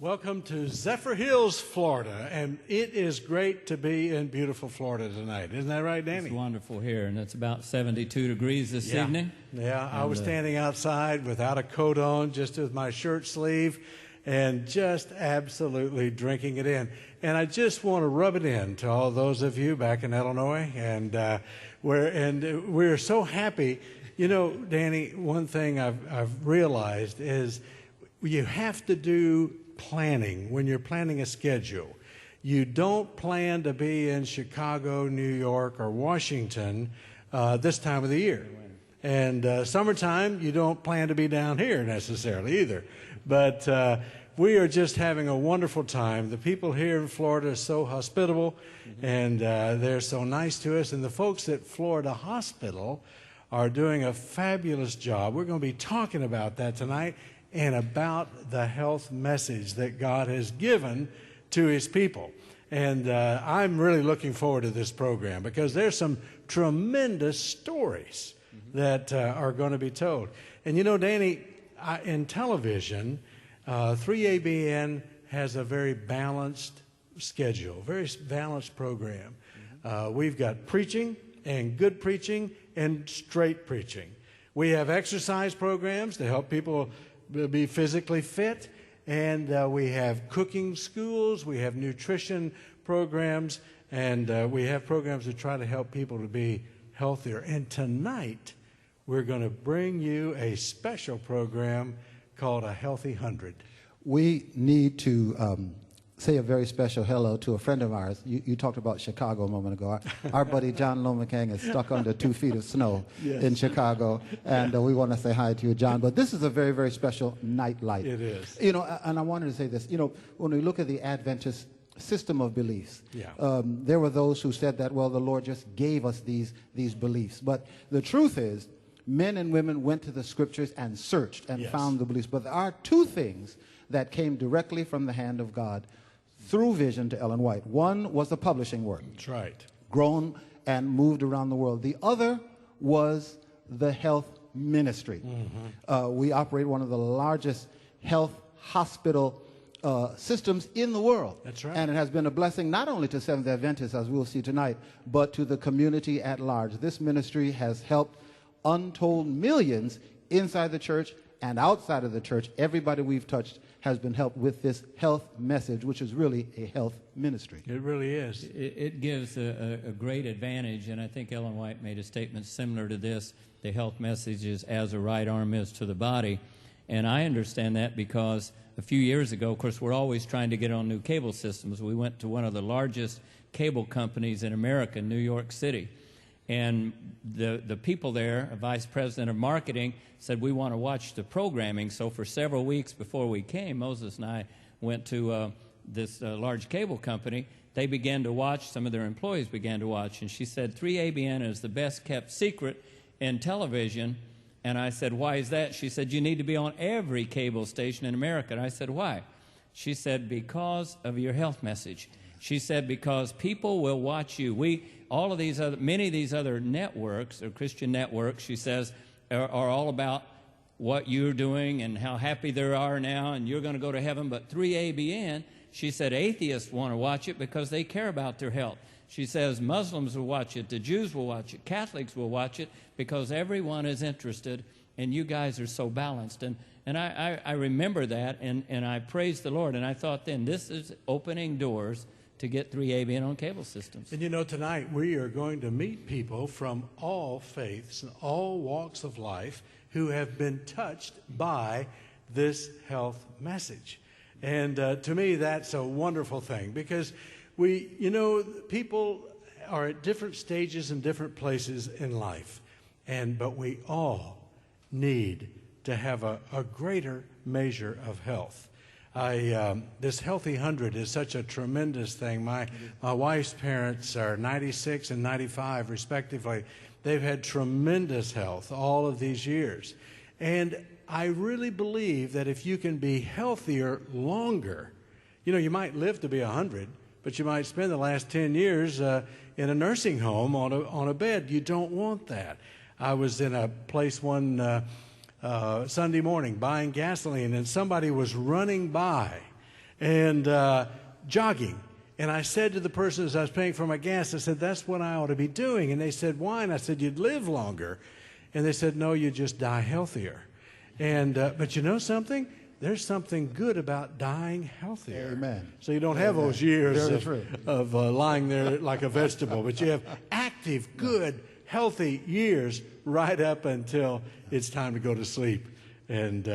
Welcome to Zephyr Hills, Florida, and it is great to be in beautiful Florida tonight. Isn't that right, Danny? It's wonderful here, and it's about 72 degrees this evening. Yeah, I was standing outside without a coat on, just with my shirt sleeve, and just absolutely drinking it in. And I just want to rub it in to all those of you back in Illinois, and we're so happy. You know, Danny, one thing I've realized is you have to do planning when you're planning a schedule. You don't plan to be in Chicago, New York, or Washington this time of the year. And summertime, you don't plan to be down here necessarily either. But we are just having a wonderful time. The people here in Florida are so hospitable, and they're so nice to us. And the folks at Florida Hospital are doing a fabulous job. We're going to be talking about that tonight, and about the health message that God has given to His people. And I'm really looking forward to this program because there's some tremendous stories that are going to be told. And you know, Danny, in television, 3ABN has a very balanced schedule, very balanced program. We've got preaching and good preaching and straight preaching. We have exercise programs to help people be physically fit, and we have cooking schools, we have nutrition programs, and we have programs to try to help people to be healthier. And tonight, we're going to bring you a special program called A Healthy 100. We need to say a very special hello to a friend of ours. You talked about Chicago a moment ago. Our buddy John Lomacang is stuck under 2 feet of snow in Chicago, and we want to say hi to you, John. But this is a very, very special nightlight. It is. You know, and I wanted to say this. You know, when we look at the Adventist system of beliefs, there were those who said that, well, the Lord just gave us these beliefs. But the truth is, men and women went to the scriptures and searched and found the beliefs. But there are 2 things that came directly from the hand of God through vision to Ellen White. One was the publishing work. That's right. Grown and moved around the world. The other was the health ministry. We operate one of the largest health hospital systems in the world. That's right. And it has been a blessing not only to Seventh-day Adventists, as we'll see tonight, but to the community at large. This ministry has helped untold millions inside the church and outside of the church. Everybody we've touched has been helped with this health message, which is really a health ministry. It really is. It gives a great advantage, and I think Ellen White made a statement similar to this. The health message is as a right arm is to the body. And I understand that because a few years ago, of course, we're always trying to get on new cable systems. We went to one of the largest cable companies in America, New York City. And the people there, a vice president of marketing, said, we want to watch the programming. So for several weeks before we came, Moses and I went to this large cable company. They began to watch, some of their employees began to watch. And she said, 3ABN is the best kept secret in television. And I said, why is that? She said, you need to be on every cable station in America. And I said, why? She said, because of your health message. She said, because people will watch you. Many of these other networks, or Christian networks, she says, are all about what you're doing and how happy they are now and you're going to go to heaven. But 3ABN, she said, atheists want to watch it because they care about their health. She says Muslims will watch it, the Jews will watch it, Catholics will watch it because everyone is interested, and you guys are so balanced. And I remember that, and I praised the Lord, and I thought then, this is opening doors to get 3ABN on cable systems. And you know, tonight we are going to meet people from all faiths and all walks of life who have been touched by this health message. And to me, that's a wonderful thing because people are at different stages and different places in life. But we all need to have a greater measure of health. This Healthy 100 is such a tremendous thing. My wife's parents are 96 and 95, respectively. They've had tremendous health all of these years. And I really believe that if you can be healthier longer, you might live to be 100, but you might spend the last 10 years in a nursing home on a bed. You don't want that. I was in a place one Sunday morning buying gasoline, and somebody was running by and jogging. And I said to the person as I was paying for my gas, I said, that's what I ought to be doing. And they said, why? And I said, you'd live longer. And they said, no, you just die healthier. And but you know something? There's something good about dying healthier. Amen. So you don't have those years of lying there like a vegetable, but you have active, good, healthy years right up until it's time to go to sleep and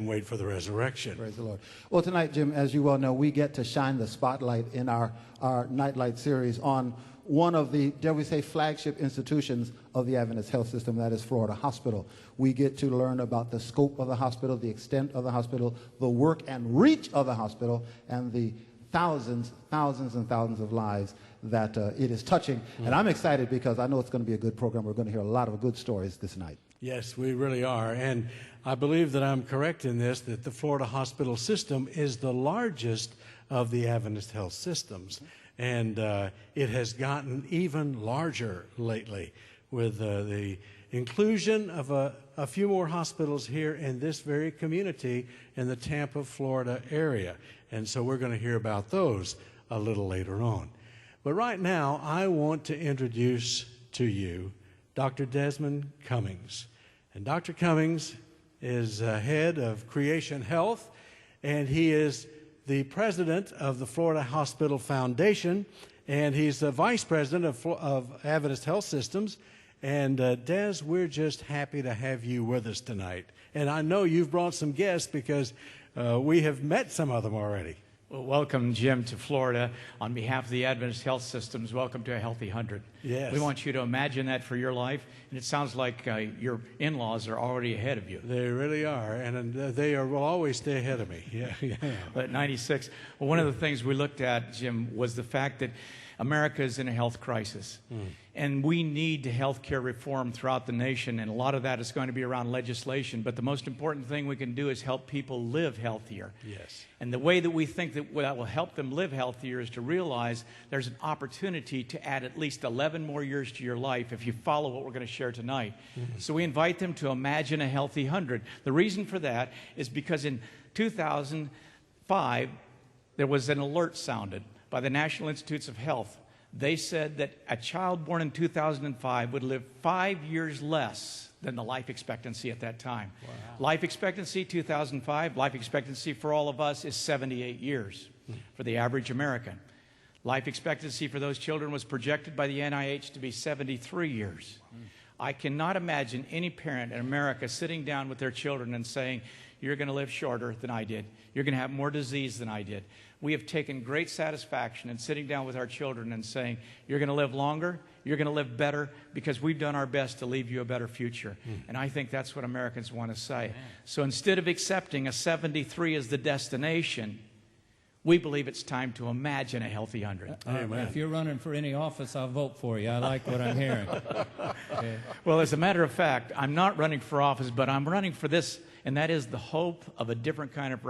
wait for the resurrection. Praise the Lord. Well, tonight, Jim, as you well know, we get to shine the spotlight in our Nightlight series on one of the, dare we say, flagship institutions of the Adventist health system, that is Florida Hospital. We get to learn about the scope of the hospital, the extent of the hospital, the work and reach of the hospital, and the thousands and thousands of lives that it is touching. And I'm excited because I know it's going to be a good program. We're going to hear a lot of good stories this night. Yes, we really are. And I believe that I'm correct in this, that the Florida hospital system is the largest of the Adventist health systems. And it has gotten even larger lately with the inclusion of a few more hospitals here in this very community in the Tampa, Florida area. And so we're going to hear about those a little later on. But right now, I want to introduce to you Dr. Desmond Cummings. And Dr. Cummings is head of Creation Health, and he is the president of the Florida Hospital Foundation, and he's the vice president of Adventist Health Systems. And Des, we're just happy to have you with us tonight. And I know you've brought some guests because we have met some of them already. Well, welcome, Jim, to Florida. On behalf of the Adventist Health Systems, welcome to a Healthy 100. Yes. We want you to imagine that for your life, and it sounds like your in-laws are already ahead of you. They really are, and they will always stay ahead of me. Yeah. At 96, well, one of the things we looked at, Jim, was the fact that America is in a health crisis. And we need health care reform throughout the nation, and a lot of that is going to be around legislation. But the most important thing we can do is help people live healthier. Yes. And the way that we think that will help them live healthier is to realize there's an opportunity to add at least 11 more years to your life if you follow what we're going to share tonight. So we invite them to imagine a healthy 100. The reason for that is because in 2005, there was an alert sounded by the National Institutes of Health. They said that a child born in 2005 would live 5 years less than the life expectancy at that time. Wow. Life expectancy, 2005, life expectancy for all of us is 78 years for the average American. Life expectancy for those children was projected by the NIH to be 73 years. I cannot imagine any parent in America sitting down with their children and saying, you're going to live shorter than I did. You're going to have more disease than I did. We have taken great satisfaction in sitting down with our children and saying, you're going to live longer, you're going to live better, because we've done our best to leave you a better future. And I think that's what Americans want to say. So instead of accepting a 73 as the destination, we believe it's time to imagine a healthy 100. If you're running for any office, I'll vote for you. I like what I'm hearing. Okay. Well, as a matter of fact, I'm not running for office, but I'm running for this, and that is the hope of a different kind of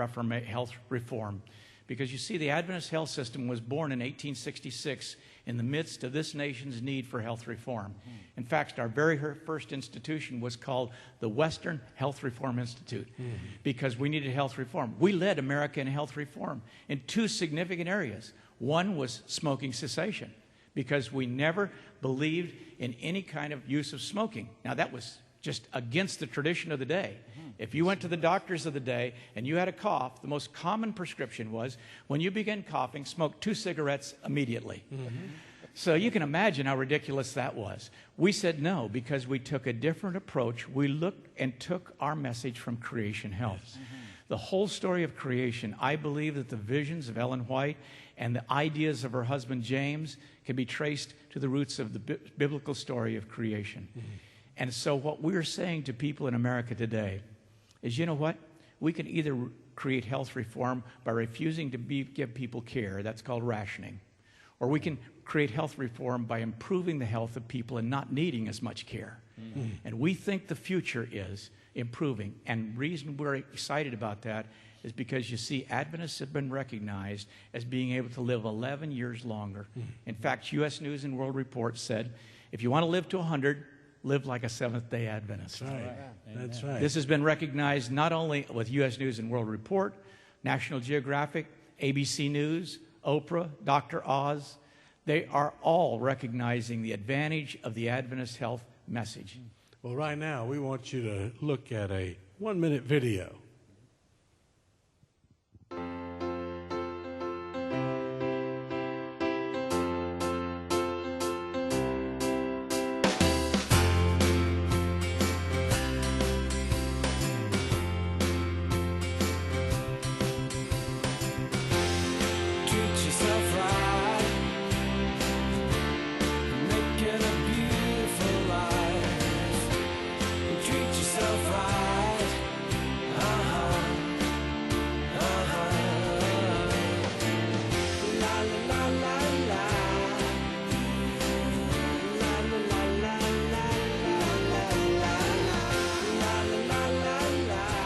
health reform. Because you see, the Adventist health system was born in 1866 in the midst of this nation's need for health reform. In fact, our very first institution was called the Western Health Reform Institute because we needed health reform. We led America in health reform in two significant areas. One was smoking cessation, because we never believed in any kind of use of smoking. Now, that was just against the tradition of the day. If you went to the doctors of the day and you had a cough, the most common prescription was, when you begin coughing, smoke 2 cigarettes immediately. So you can imagine how ridiculous that was. We said no, because we took a different approach. We looked and took our message from Creation Health. The whole story of creation, I believe that the visions of Ellen White and the ideas of her husband James can be traced to the roots of the biblical story of creation. And so what we're saying to people in America today is, you know what? We can either create health reform by refusing to give people care. That's called rationing. Or we can create health reform by improving the health of people and not needing as much care. And we think the future is improving. And the reason we're excited about that is because, you see, Adventists have been recognized as being able to live 11 years longer. In fact, U.S. News and World Report said, if you want to live to 100, live like a Seventh-day Adventist. That's right. That's right. This has been recognized not only with U.S. News and World Report, National Geographic, ABC News, Oprah, Dr. Oz, they are all recognizing the advantage of the Adventist health message. Well, right now, we want you to look at a 1-minute video.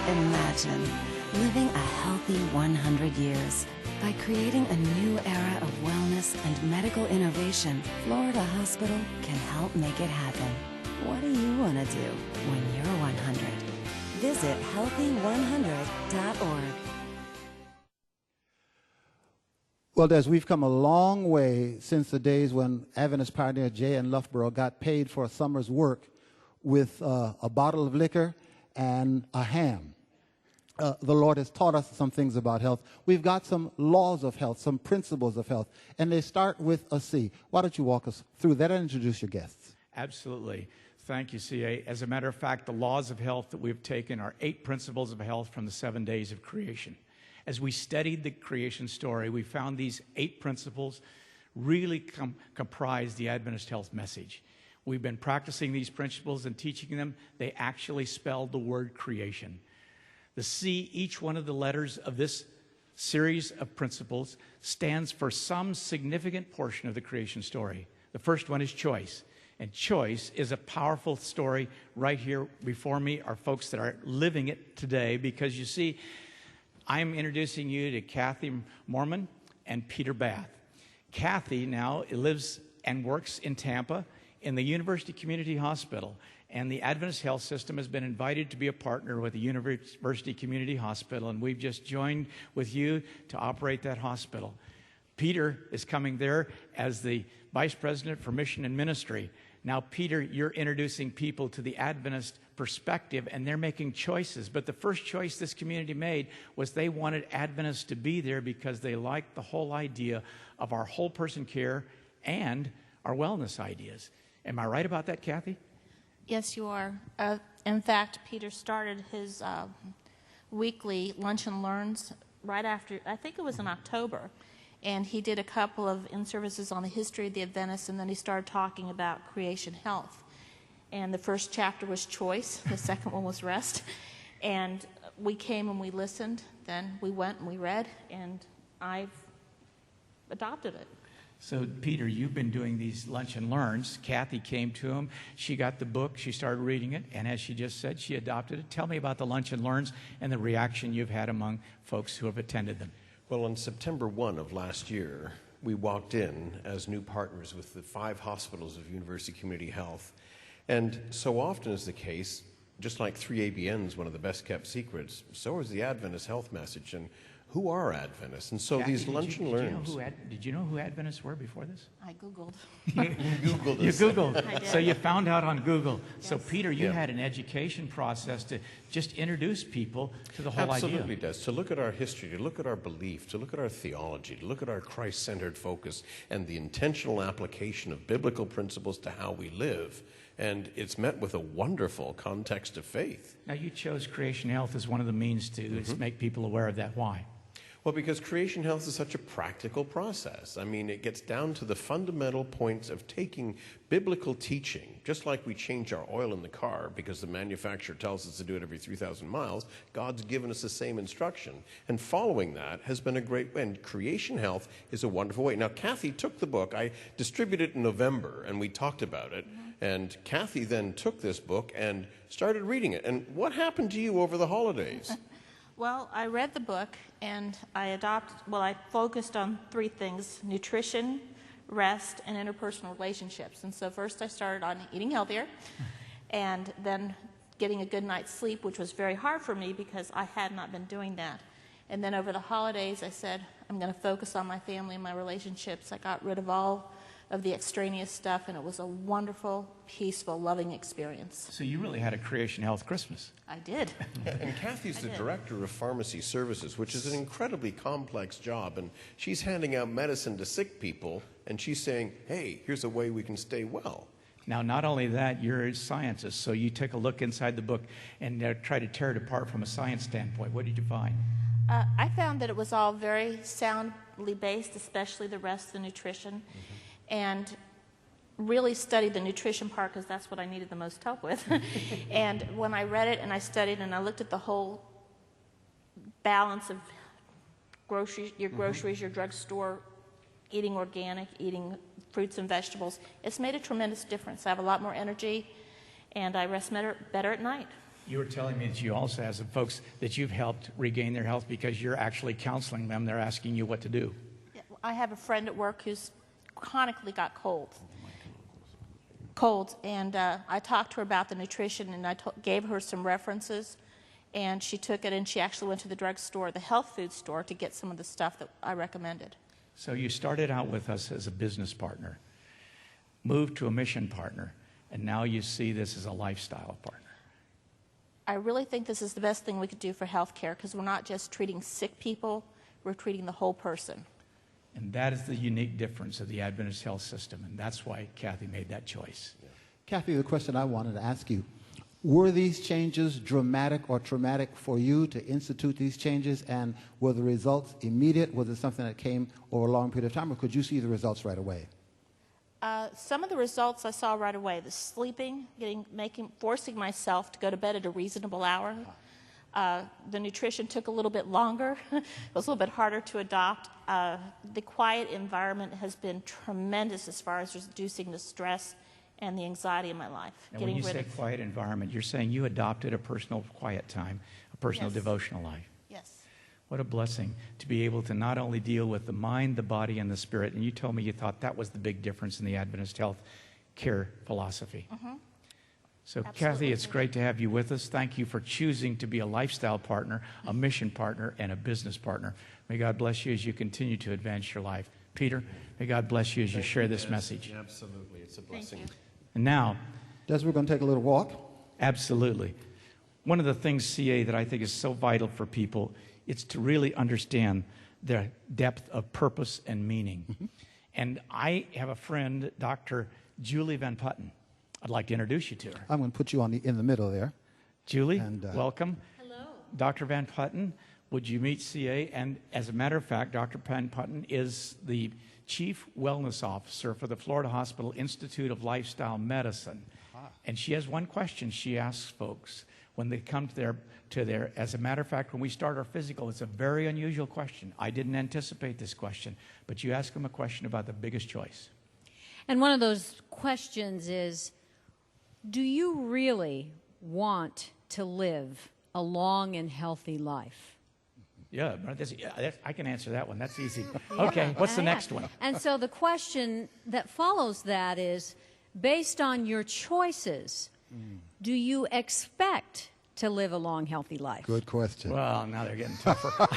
Imagine living a healthy 100 years. By creating a new era of wellness and medical innovation, Florida Hospital can help make it happen. What do you want to do when you're 100? Visit healthy100.org. Well, Des, we've come a long way since the days when Adventist pioneer J.N. Loughborough got paid for a summer's work with a bottle of liquor and a ham. The Lord has taught us some things about health. We've got some laws of health, some principles of health, and they start with a C. Why don't you walk us through that and introduce your guests? Absolutely. Thank you, C.A. As a matter of fact, the laws of health that we've taken are 8 principles of health from the 7 days of creation. As we studied the creation story, we found these 8 principles really comprise the Adventist health message. We've been practicing these principles and teaching them. They actually spell the word creation. The C, each one of the letters of this series of principles, stands for some significant portion of the creation story. The first one is choice. And choice is a powerful story. Right here before me are folks that are living it today, because you see, I'm introducing you to Kathy Mormon and Peter Bath. Kathy now lives and works in Tampa in the University Community Hospital. And the Adventist Health System has been invited to be a partner with the University Community Hospital, and we've just joined with you to operate that hospital. Peter is coming there as the Vice President for Mission and Ministry. Now, Peter, you're introducing people to the Adventist perspective, and they're making choices. But the first choice this community made was they wanted Adventists to be there because they liked the whole idea of our whole person care and our wellness ideas. Am I right about that, Kathy? Yes, you are. In fact, Peter started his weekly Lunch and Learns right after, I think it was in October, and he did a couple of in-services on the history of the Adventists, and then he started talking about creation health. And the first chapter was choice, the second one was rest, and we came and we listened, then we went and we read, and I've adopted it. So, Peter, you've been doing these Lunch and Learns. Kathy came to him. She got the book. She started reading it. And as she just said, she adopted it. Tell me about the Lunch and Learns and the reaction you've had among folks who have attended them. Well, on September 1 of last year, we walked in as new partners with the 5 hospitals of University Community Health. And so often is the case, just like 3ABN's one of the best-kept secrets, so is the Adventist health message. And who are Adventists? And so Kathy, these Lunch and Learns... Did you know who Adventists were before this? I Googled. You Googled You this. Googled. I did. So you found out on Google. Yes. So, Peter, you Yeah. had an education process to just introduce people to the whole Absolutely idea. does. To look at our history, to look at our belief, to look at our theology, to look at our Christ-centered focus and the intentional application of biblical principles to how we live. And it's met with a wonderful context of faith. Now, you chose creation health as one of the means to make people aware of that. Why? Well, because creation health is such a practical process. I mean, it gets down to the fundamental points of taking biblical teaching, just like we change our oil in the car because the manufacturer tells us to do it every 3,000 miles. God's given us the same instruction. And following that has been a great way. And creation health is a wonderful way. Now, Kathy took the book. I distributed it in November, and we talked about it. And Kathy then took this book and started reading it. And what happened to you over the holidays? Well, I read the book, and I focused on 3 things: nutrition, rest, and interpersonal relationships. And so first I started on eating healthier, and then getting a good night's sleep, which was very hard for me because I had not been doing that. And then over the holidays, I said, I'm going to focus on my family and my relationships. I got rid of all of the extraneous stuff, and it was a wonderful, peaceful, loving experience. So you really had a Creation Health Christmas. I did. And Kathy's the director of pharmacy services, which is an incredibly complex job. And she's handing out medicine to sick people, and she's saying, hey, here's a way we can stay well. Now, not only that, you're a scientist, so you take a look inside the book and try to tear it apart from a science standpoint. What did you find? I found that it was all very soundly based, especially the rest of the nutrition, and really studied the nutrition part because that's what I needed the most help with. And when I read it and I studied and I looked at the whole balance of groceries, your drugstore, eating organic, eating fruits and vegetables, it's made a tremendous difference. I have a lot more energy, and I rest better at night. You were telling me that you also have some folks that you've helped regain their health because you're actually counseling them. They're asking you what to do. I have a friend at work who's chronically got colds, and I talked to her about the nutrition, and I gave her some references, and she took it, and she actually went to the drugstore, the health food store, to get some of the stuff that I recommended. So you started out with us as a business partner, moved to a mission partner, and now you see this as a lifestyle partner. I really think this is the best thing we could do for healthcare because we're not just treating sick people, we're treating the whole person. And that is the unique difference of the Adventist health system, and that's why Kathy made that choice. Yeah. Kathy, the question I wanted to ask you, were these changes dramatic or traumatic for you to institute these changes, and were the results immediate? Was it something that came over a long period of time, or could you see the results right away? Some of the results I saw right away: the sleeping, forcing myself to go to bed at a reasonable hour. The nutrition took a little bit longer; it was a little bit harder to adopt. The quiet environment has been tremendous as far as reducing the stress and the anxiety in my life. And when you say quiet environment, you're saying you adopted a personal quiet time, a personal devotional life. Yes. What a blessing to be able to not only deal with the mind, the body, and the spirit. And you told me you thought that was the big difference in the Adventist health care philosophy. So, Absolutely. Kathy, it's great to have you with us. Thank you for choosing to be a lifestyle partner, a mission partner, and a business partner. May God bless you as you continue to advance your life. Peter, may God bless you as you share this message. Absolutely. It's a blessing. Thank you. And now, Des, we're going to take a little walk. absolutely. One of the things, CA, that I think is so vital for people, it's to really understand the depth of purpose and meaning. And I have a friend, Dr. Julie Van Putten. I'd like to introduce you to her. I'm going to put you in the middle there. Julie, And, welcome. Hello. Dr. Van Putten, would you meet CA? And as a matter of fact, Dr. Van Putten is the Chief Wellness Officer for the Florida Hospital Institute of Lifestyle Medicine. And she has one question she asks folks when they come to their, as a matter of fact, when we start our physical, it's a very unusual question. I didn't anticipate this question, but you ask them a question about the biggest choice. And one of those questions is, do you really want to live a long and healthy life? Yeah, I can answer that one. That's easy. Okay, what's the next one? And so the question that follows that is, based on your choices, do you expect to live a long, healthy life? Good question. Well, now they're getting tougher.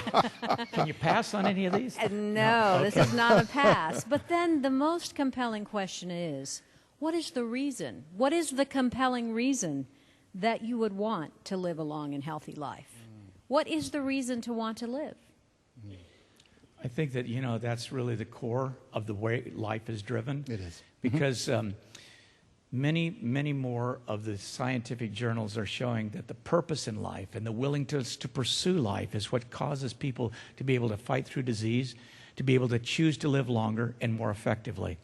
Can you pass on any of these? No, Okay. this is not a pass. But then the most compelling question is, what is the reason? What is the compelling reason that you would want to live a long and healthy life? What is the reason to want to live? I think that, that's really the core of the way life is driven. It is. Because many, many more of the scientific journals are showing that the purpose in life and the willingness to pursue life is what causes people to be able to fight through disease, to be able to choose to live longer and more effectively.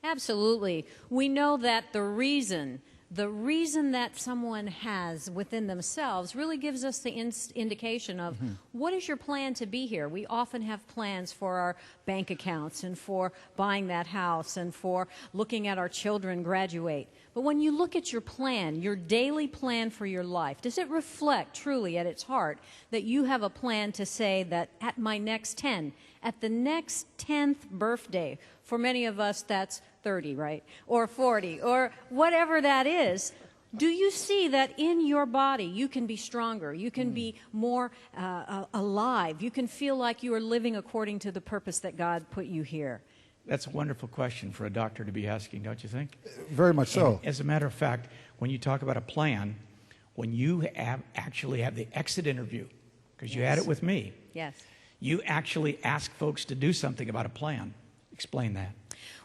Absolutely. We know that the reason that someone has within themselves really gives us the indication of what is your plan to be here. We often have plans for our bank accounts and for buying that house and for looking at our children graduate. But when you look at your plan, your daily plan for your life, does it reflect truly at its heart that you have a plan to say that at my next 10, at the next 10th birthday, for many of us that's 30, right? Or 40, or whatever that is, Do you see that in your body you can be stronger, you can be more alive, you can feel like you are living according to the purpose that God put you here? That's a wonderful question for a doctor to be asking, don't you think? Very much so. And as a matter of fact, when you talk about a plan, when you actually have the exit interview, because you had it with me, Yes. you actually ask folks to do something about a plan. Explain that.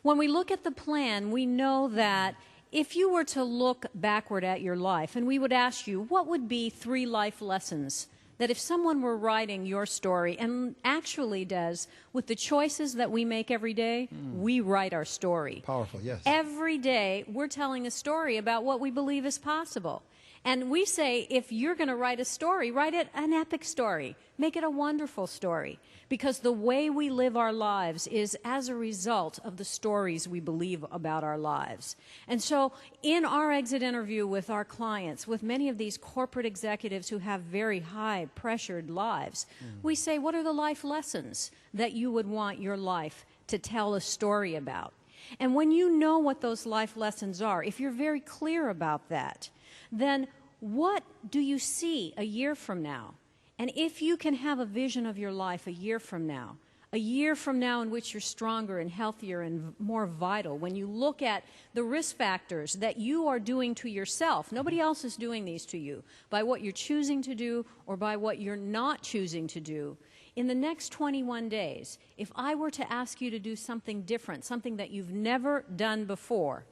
When we look at the plan, we know that if you were to look backward at your life, and we would ask you, what would be 3 life lessons that if someone were writing your story, and actually does, with the choices that we make every day, we write our story. Powerful, yes. Every day, we're telling a story about what we believe is possible. And we say, if you're going to write a story, write it an epic story. Make it a wonderful story. Because the way we live our lives is as a result of the stories we believe about our lives. And so in our exit interview with our clients, with many of these corporate executives who have very high pressured lives, we say, what are the life lessons that you would want your life to tell a story about? And when you know what those life lessons are, if you're very clear about that, then what do you see a year from now? And if you can have a vision of your life a year from now in which you're stronger and healthier and more vital, when you look at the risk factors that you are doing to yourself, nobody else is doing these to you, by what you're choosing to do or by what you're not choosing to do, in the next 21 days, if I were to ask you to do something different, something that you've never done before,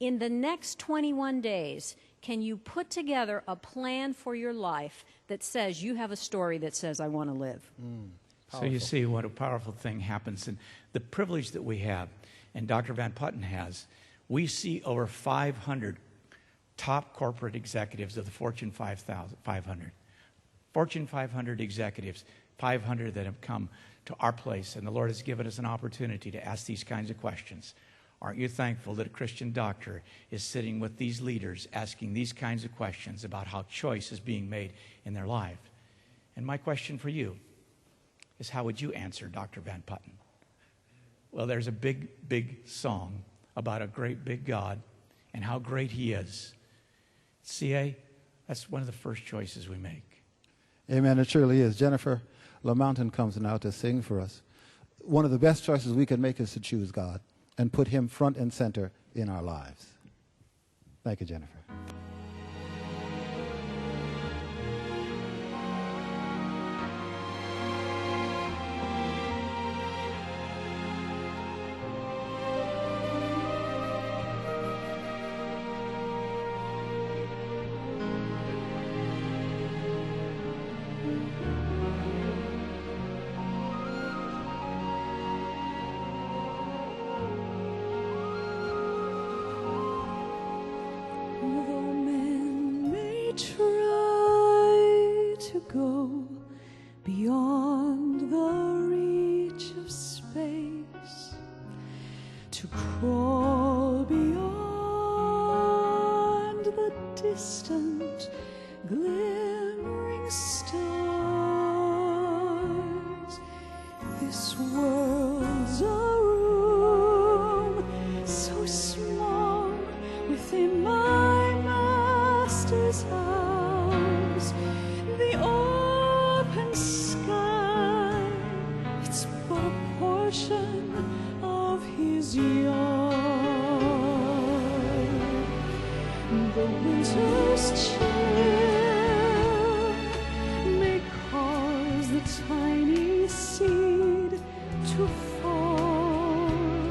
in the next 21 days, can you put together a plan for your life that says you have a story that says, I want to live? So you see what a powerful thing happens. And the privilege that we have, and Dr. Van Putten has, we see over 500 top corporate executives of the Fortune 500. Fortune 500 executives, 500 that have come to our place, and the Lord has given us an opportunity to ask these kinds of questions. Aren't you thankful that a Christian doctor is sitting with these leaders asking these kinds of questions about how choice is being made in their life? And my question for you is, how would you answer Dr. Van Putten? Well, there's a big, big song about a great big God and how great He is. CA, that's one of the first choices we make. Amen, it surely is. Jennifer LaMountain comes now to sing for us. One of the best choices we can make is to choose God and put Him front and center in our lives. Thank you, Jennifer. Try to go beyond the reach of space, to crawl beyond the distant glimmering stars. This world's a room so small within my Master's house. The open sky, it's but a portion of His yard. The winter's chill may cause the tiny seed to fall,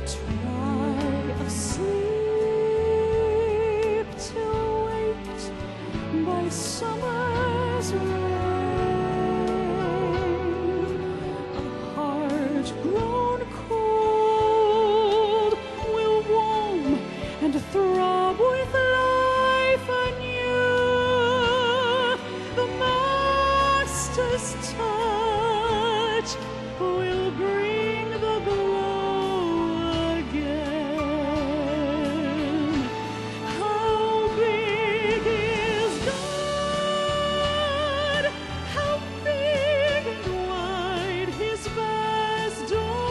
try asleep till waked by summer's rain. A heart grown cold will warm and throb with life anew. The Master's touch will bring the glow again. How big is God? How big and wide His vast domain?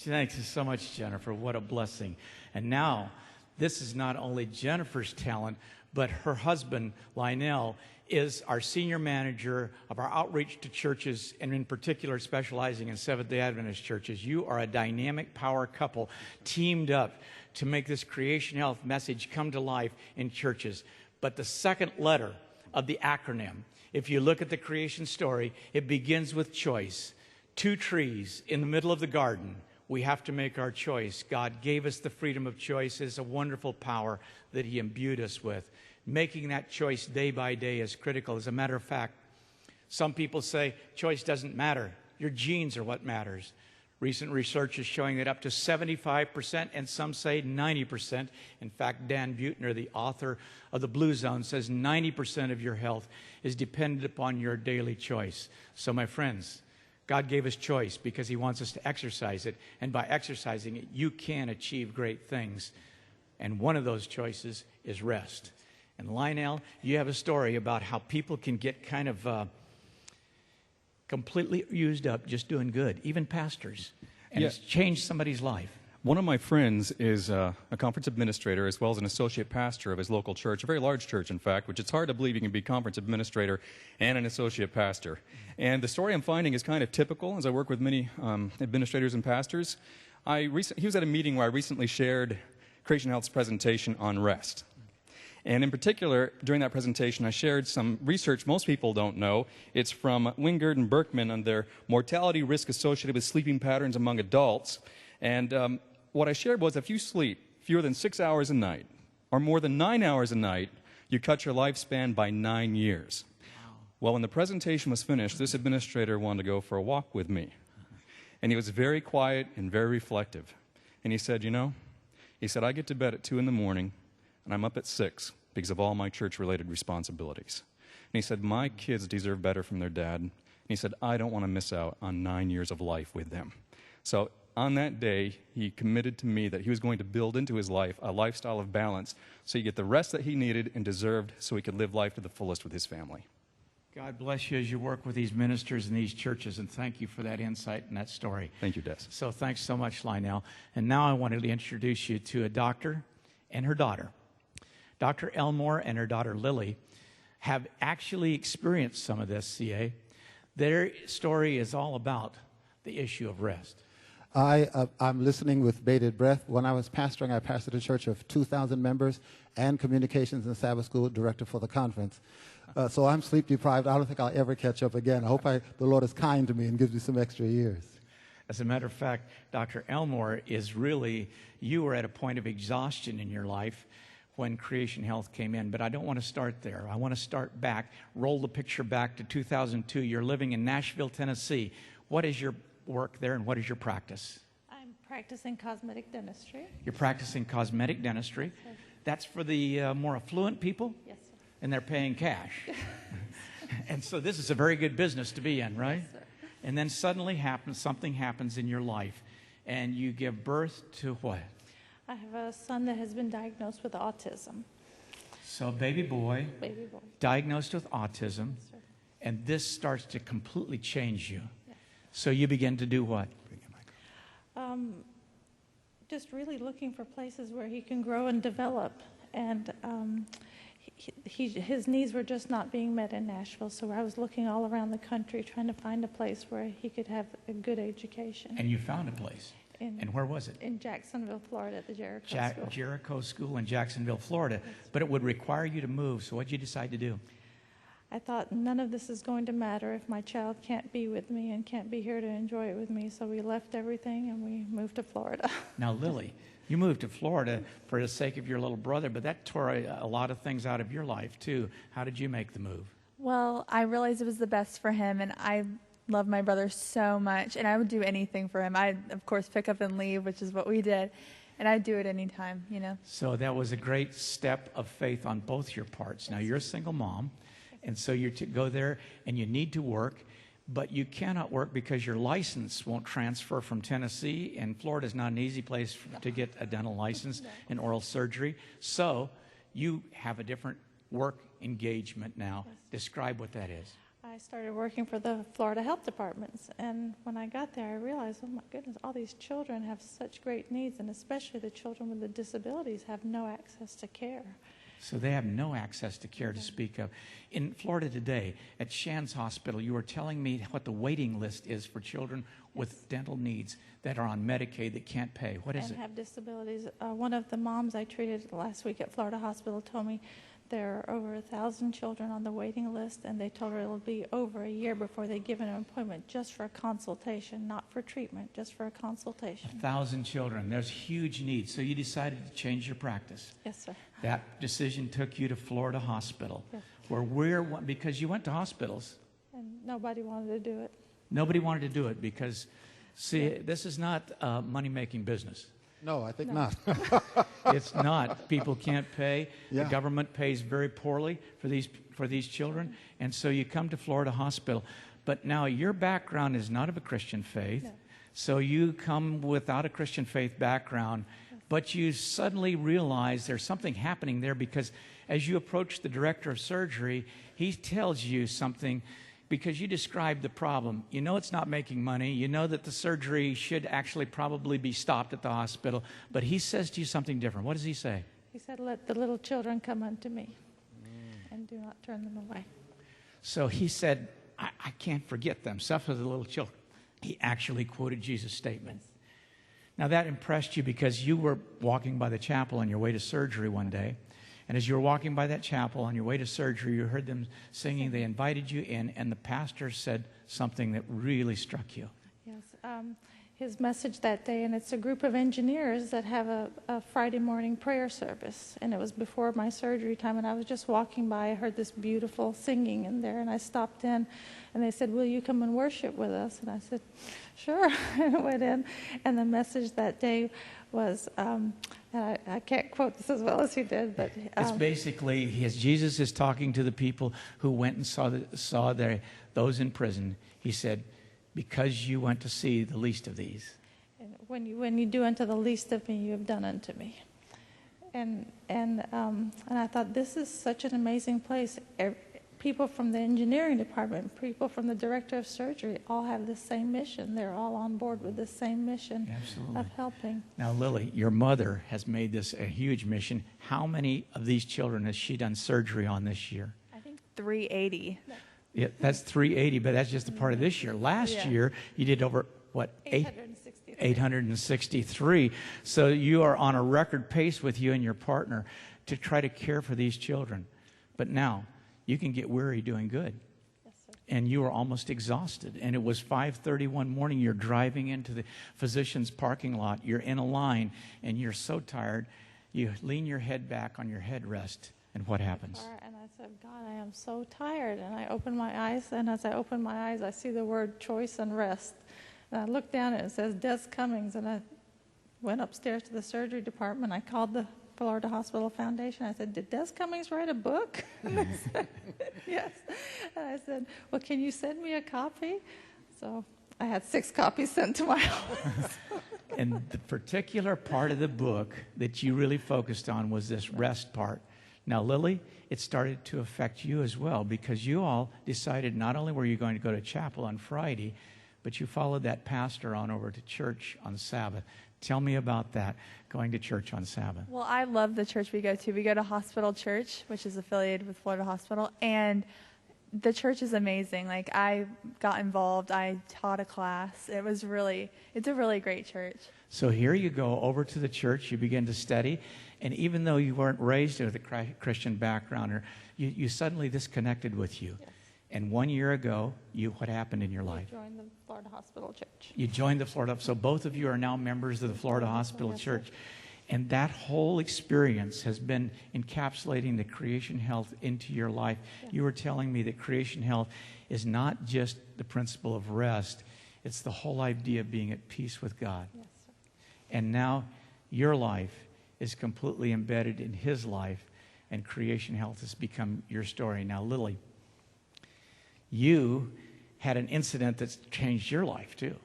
Thanks so much, Jennifer. What a blessing. And now, this is not only Jennifer's talent, but her husband, Lionel, is our senior manager of our outreach to churches, and in particular specializing in Seventh-day Adventist churches. You are a dynamic power couple teamed up to make this creation health message come to life in churches. But the second letter of the acronym, if you look at the creation story, it begins with choice. 2 trees in the middle of the garden. We have to make our choice. God gave us the freedom of choice. It's a wonderful power that He imbued us with. Making that choice day by day is critical. As a matter of fact, some people say choice doesn't matter. Your genes are what matters. Recent research is showing that up to 75%, and some say 90%. In fact, Dan Buettner, the author of The Blue Zone, says 90% of your health is dependent upon your daily choice. So, my friends, God gave us choice because He wants us to exercise it. And by exercising it, you can achieve great things. And one of those choices is rest. And Lionel, you have a story about how people can get kind of completely used up just doing good, even pastors. And it's changed somebody's life. One of my friends is a conference administrator as well as an associate pastor of his local church, a very large church, in fact, which it's hard to believe you can be conference administrator and an associate pastor. And the story I'm finding is kind of typical as I work with many administrators and pastors. He was at a meeting where I recently shared Creation Health's presentation on rest. And in particular, during that presentation, I shared some research most people don't know. It's from Wingard and Berkman on their mortality risk associated with sleeping patterns among adults. And what I shared was if you sleep fewer than 6 hours a night or more than 9 hours a night, you cut your lifespan by 9 years. Wow. Well, when the presentation was finished, this administrator wanted to go for a walk with me. And he was very quiet and very reflective. And he said, I get to bed at 2 in the morning, and I'm up at 6 because of all my church-related responsibilities. And he said, my kids deserve better from their dad. And he said, I don't want to miss out on 9 years of life with them. So on that day, he committed to me that he was going to build into his life a lifestyle of balance so he get the rest that he needed and deserved so he could live life to the fullest with his family. God bless you as you work with these ministers in these churches, and thank you for that insight and that story. Thank you, Des. So thanks so much, Lionel. And now I wanted to introduce you to a doctor and her daughter. Dr. Elmore and her daughter Lily have actually experienced some of this, CA. Their story is all about the issue of rest. I'm listening with bated breath. When I was pastoring, I pastored a church of 2,000 members and communications and Sabbath school director for the conference. So I'm sleep deprived. I don't think I'll ever catch up again. I hope the Lord is kind to me and gives me some extra years. As a matter of fact, Dr. Elmore is really, you were at a point of exhaustion in your life when Creation Health came in, but I don't want to start there. I want to start back, roll the picture back to 2002. You're living in Nashville, Tennessee. What is your work there and what is your practice? I'm practicing cosmetic dentistry. You're practicing cosmetic dentistry. Yes, that's for the more affluent people? Yes, sir. And they're paying cash. And so this is a very good business to be in, right? Yes, sir. And then suddenly something happens in your life, and you give birth to what? I have a son that has been diagnosed with autism. So baby boy. Baby boy. Diagnosed with autism. Yes, sir. And this starts to completely change you. Yes. So you begin to do what? Just really looking for places where he can grow and develop. And his needs were just not being met in Nashville, so I was looking all around the country trying to find a place where he could have a good education. And you found a place. And where was it? In Jacksonville, Florida, at the Jericho School. Jericho School in Jacksonville, Florida. But it would require you to move, so what did you decide to do? I thought none of this is going to matter if my child can't be with me and can't be here to enjoy it with me, so we left everything and we moved to Florida. Now, Lily, you moved to Florida for the sake of your little brother, but that tore a lot of things out of your life, too. How did you make the move? Well, I realized it was the best for him, and I love my brother so much, and I would do anything for him. I'd, of course, pick up and leave, which is what we did, and I'd do it anytime, So that was a great step of faith on both your parts. Now, you're a single mom, and so you're to go there, and you need to work, but you cannot work because your license won't transfer from Tennessee, and Florida is not an easy place to get a dental license in oral surgery. So you have a different work engagement now. Describe what that is. I I started working for the Florida Health Departments, and when I got there, I realized, oh my goodness, all these children have such great needs, and especially the children with the disabilities have no access to care. So they have no access to care to speak of. In Florida today, at Shands Hospital, you were telling me what the waiting list is for children with dental needs that are on Medicaid that can't pay. What is it? And have disabilities. One of the moms I treated last week at Florida Hospital told me there are over 1,000 children on the waiting list, and they told her it'll be over a year before they give an appointment just for a consultation, not for treatment, just for a consultation. 1,000 children. There's huge needs. So you decided to change your practice. Yes, sir. That decision took you to Florida Hospital, Yes. where because you went to hospitals. And nobody wanted to do it. Nobody wanted to do it because, see, this is not a money-making business. No, I think not. It's not. People can't pay. Yeah. The government pays very poorly for these children. And so you come to Florida Hospital. But now your background is not of a Christian faith. No. So you come without a Christian faith background. But you suddenly realize there's something happening there because as you approach the director of surgery, he tells you something because you described the problem. You know it's not making money. You know that the surgery should actually probably be stopped at the hospital. But he says to you something different. What does he say? He said, let the little children come unto me and do not turn them away. So he said, I can't forget them. Suffer the little children. He actually quoted Jesus' statement. Now that impressed you because you were walking by the chapel on your way to surgery one day. And as you were walking by that chapel on your way to surgery, you heard them singing. They invited you in, and the pastor said something that really struck you. Yes. His message that day, and it's a group of engineers that have a Friday morning prayer service. And it was before my surgery time, and I was just walking by. I heard this beautiful singing in there, and I stopped in, and they said, will you come and worship with us? And I said, sure. And I went in, and the message that day was, and I can't quote this as well as he did, but... it's basically, Jesus is talking to the people who went and saw those in prison. He said, because you went to see the least of these. And when you do unto the least of me, you have done unto me. And I thought, this is such an amazing place. People from the engineering department, people from the director of surgery, all have the same mission. They're all on board with the same mission. Absolutely. Of helping. Now, Lily, your mother has made this a huge mission. How many of these children has she done surgery on this year? I think 380. Yeah, that's 380, but that's just a part of this year. Last year, you did over, what, 863. So you are on a record pace with you and your partner to try to care for these children. But now, you can get weary doing good. Yes, sir. And you are almost exhausted. And it was 5:30 one morning. You're driving into the physician's parking lot. You're in a line, and you're so tired. You lean your head back on your headrest, and what happens? And I said, God, I am so tired. And I opened my eyes, and as I opened my eyes, I see the word choice and rest. And I looked down, and it says Des Cummings. And I went upstairs to the surgery department. I called the Florida Hospital Foundation. I said, did Des Cummings write a book? And they said, yes. And I said, well, can you send me a copy? So I had 6 copies sent to my house. And the particular part of the book that you really focused on was this rest part. Now, Lily, it started to affect you as well because you all decided not only were you going to go to chapel on Friday, but you followed that pastor on over to church on Sabbath. Tell me about that, going to church on Sabbath. Well, I love the church we go to. We go to Hospital Church, which is affiliated with Florida Hospital, and the church is amazing. Like, I got involved. I taught a class. It's a really great church. So here you go over to the church. You begin to study. And even though you weren't raised with a Christian background, you suddenly this connected with you. Yes. And 1 year ago, what happened in your life? I joined the Florida Hospital Church. You joined the Florida. So both of you are now members of the Florida Hospital Church. And that whole experience has been encapsulating the Creation Health into your life. Yes. You were telling me that Creation Health is not just the principle of rest. It's the whole idea of being at peace with God. Yes, sir. And now your life is completely embedded in His life, and Creation Health has become your story. Now, Lily, you had an incident that's changed your life, too.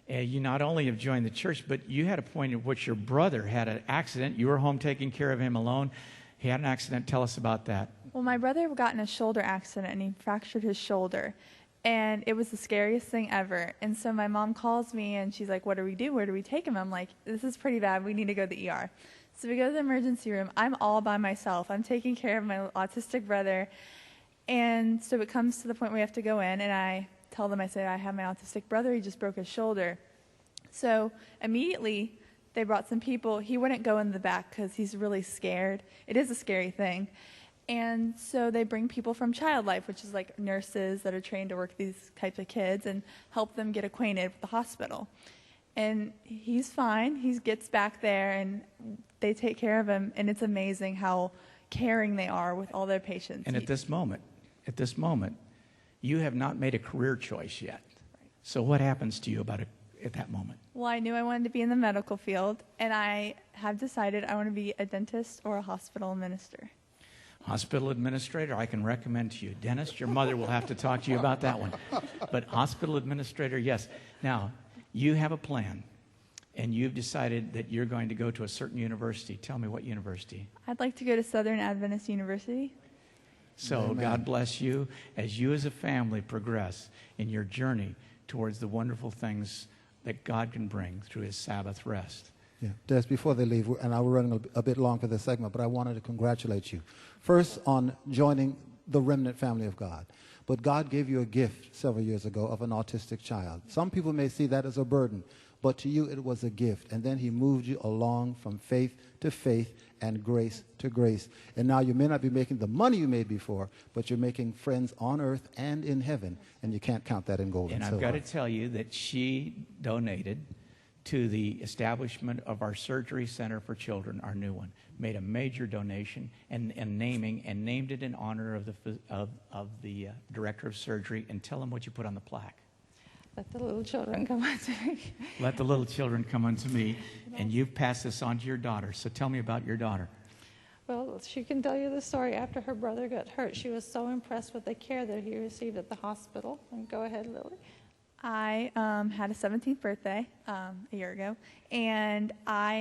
You not only have joined the church, but you had a point at which your brother had an accident. You were home taking care of him alone. He had an accident. Tell us about that. Well, my brother got in a shoulder accident, and he fractured his shoulder. And it was the scariest thing ever. And so my mom calls me and she's like, what do we do? Where do we take him? I'm like, this is pretty bad. We need to go to the ER. So we go to the emergency room. I'm all by myself. I'm taking care of my autistic brother. And so it comes to the point where we have to go in, and I tell them, I say, I have my autistic brother. He just broke his shoulder. So immediately they brought some people. He wouldn't go in the back because he's really scared. It is a scary thing. And so they bring people from Child Life, which is like nurses that are trained to work with these types of kids, and help them get acquainted with the hospital. And he's fine. He gets back there, and they take care of him. And it's amazing how caring they are with all their patients. And at this moment, you have not made a career choice yet. So what happens to you at that moment? Well, I knew I wanted to be in the medical field, and I have decided I want to be a dentist or a hospital minister. Hospital administrator, I can recommend to you. Dentist, your mother will have to talk to you about that one. But hospital administrator, yes. Now, you have a plan, and you've decided that you're going to go to a certain university. Tell me what university. I'd like to go to Southern Adventist University. So Amen. God bless you as you as a family progress in your journey towards the wonderful things that God can bring through his Sabbath rest. Yeah. Des, before they leave, and I was running a bit long for this segment, but I wanted to congratulate you. First, on joining the remnant family of God. But God gave you a gift several years ago of an autistic child. Some people may see that as a burden, but to you it was a gift. And then he moved you along from faith to faith and grace to grace. And now you may not be making the money you made before, but you're making friends on earth and in heaven, and you can't count that in gold and silver. And I've got to tell you that she donated to the establishment of our surgery center for children, our new one, made a major donation and named it in honor of the director of surgery. And tell them what you put on the plaque. Let the little children come unto me. Let the little children come unto me. And you've passed this on to your daughter. So tell me about your daughter. Well, she can tell you the story. After her brother got hurt, she was so impressed with the care that he received at the hospital. And go ahead, Lily. I had a 17th birthday a year ago, and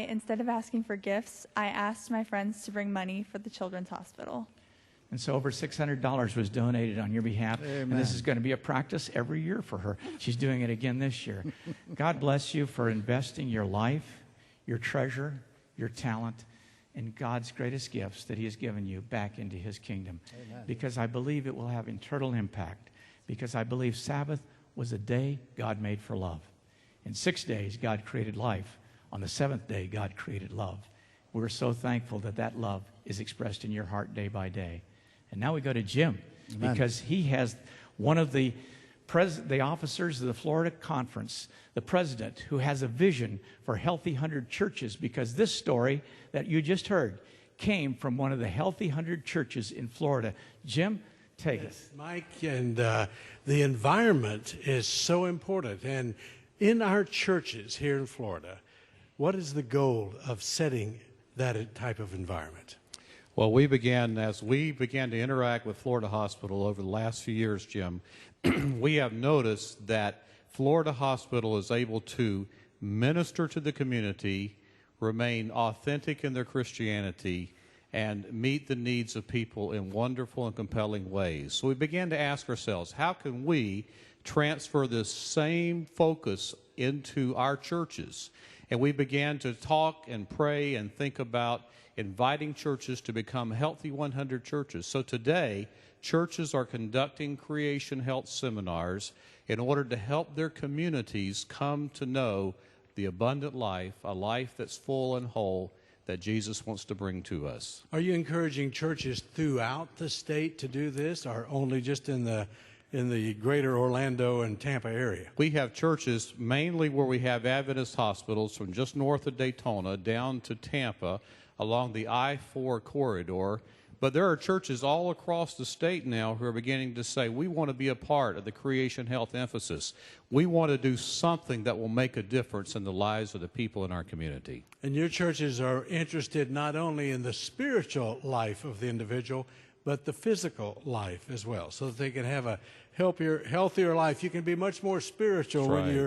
instead of asking for gifts, I asked my friends to bring money for the children's hospital. And so over $600 was donated on your behalf. Amen. And this is going to be a practice every year for her. She's doing it again this year. God bless you for investing your life, your treasure, your talent, and God's greatest gifts that he has given you back into his kingdom. Amen. Because I believe it will have eternal impact. Because I believe Sabbath was a day God made for love. In 6 days, God created life. On the seventh day, God created love. We're so thankful that that love is expressed in your heart day by day. And now we go to Jim, Amen. because he has one of the officers of the Florida Conference, the president, who has a vision for Healthy 100 churches, because this story that you just heard came from one of the Healthy 100 churches in Florida. Jim, take it. Mike, and the environment is so important. And in our churches here in Florida, what is the goal of setting that type of environment? Well, as we began to interact with Florida Hospital over the last few years, Jim, we have noticed that Florida Hospital is able to minister to the community, remain authentic in their Christianity, and meet the needs of people in wonderful and compelling ways. So we began to ask ourselves, how can we transfer this same focus into our churches? And we began to talk and pray and think about inviting churches to become Healthy 100 churches. So today, churches are conducting creation health seminars in order to help their communities come to know the abundant life, a life that's full and whole, that Jesus wants to bring to us. Are you encouraging churches throughout the state to do this, or only just in the greater Orlando and Tampa area? We have churches mainly where we have Adventist hospitals from just north of Daytona down to Tampa along the I-4 corridor. But there are churches all across the state now who are beginning to say, we want to be a part of the creation health emphasis. We want to do something that will make a difference in the lives of the people in our community. And your churches are interested not only in the spiritual life of the individual, but the physical life as well, so that they can have a healthier life. You can be much more spiritual That's when right. you're